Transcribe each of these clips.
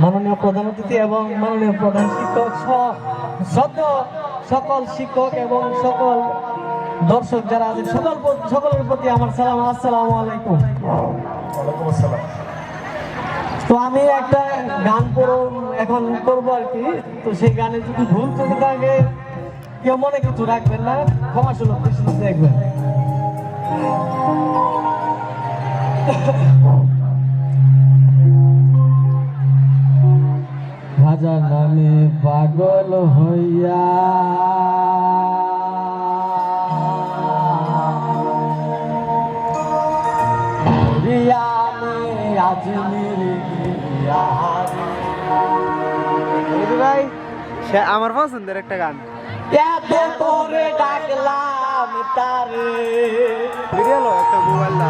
মাননীয় প্রধান অতিথি এবং মাননীয় প্রধান শিক্ষক সহ সকল শিক্ষক এবং সকল দর্শক যারা আছেন সকলের প্রতি আমার সালাম, আসসালামু আলাইকুম। ওয়ালাইকুম আসসালাম। তো আমি একটা গান এখন করবো আর কি। তো সেই গানে যদি ভুল থেকে থাকে কেউ মনে কিছু রাখবেন না, ক্ষমা সুলভ দৃষ্টিতে দেখবেন। হাজার নামে পাগল হইয়া ভাই সে আমার পছন্দের একটা গান। এত করে ডাকলাম তারে, একটা মোবাইল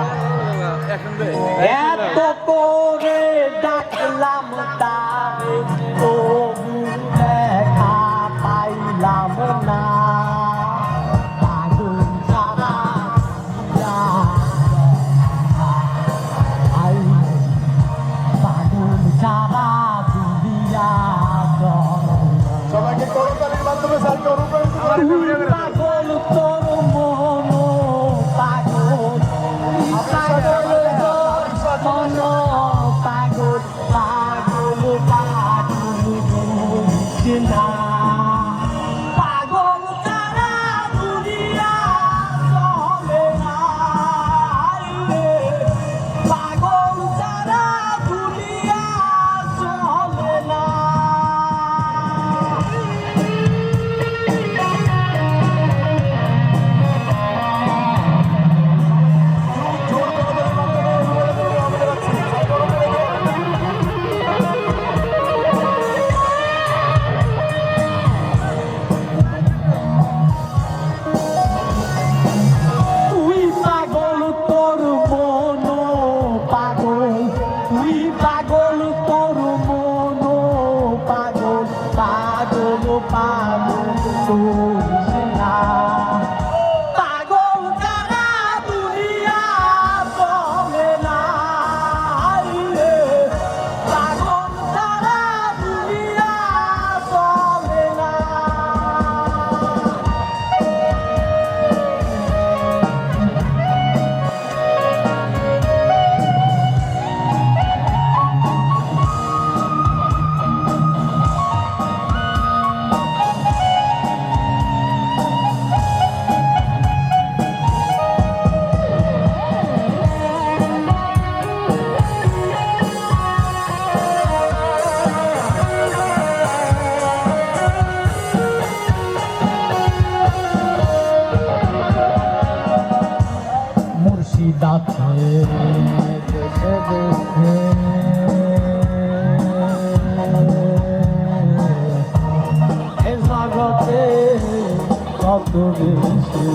এত করে ডাকলাম তারে, তবু দেখা পাইলাম না। পাগল সারা পাগল সারা দুনিয়া সবাইকে করতালির মাধ্যমে স্যারকে অনুপ্রাণিত করে পাগল তোর মন পাগল মন পাগল পাগল পাগল না পাগল সারা দুনিয়া চলে না পাগল সারা দুনিয়া চলে না। তুই পাগল তোর মন পাগল, তুই পাগল তোর মন পাগল, পাগল পাগল করিস না। পাগল সারা দুনিয়া চলে না পাগল সারা দুনিয়া চলে না। মুর্শিদাতে দেশে দেশে এ জগতে কত বেশি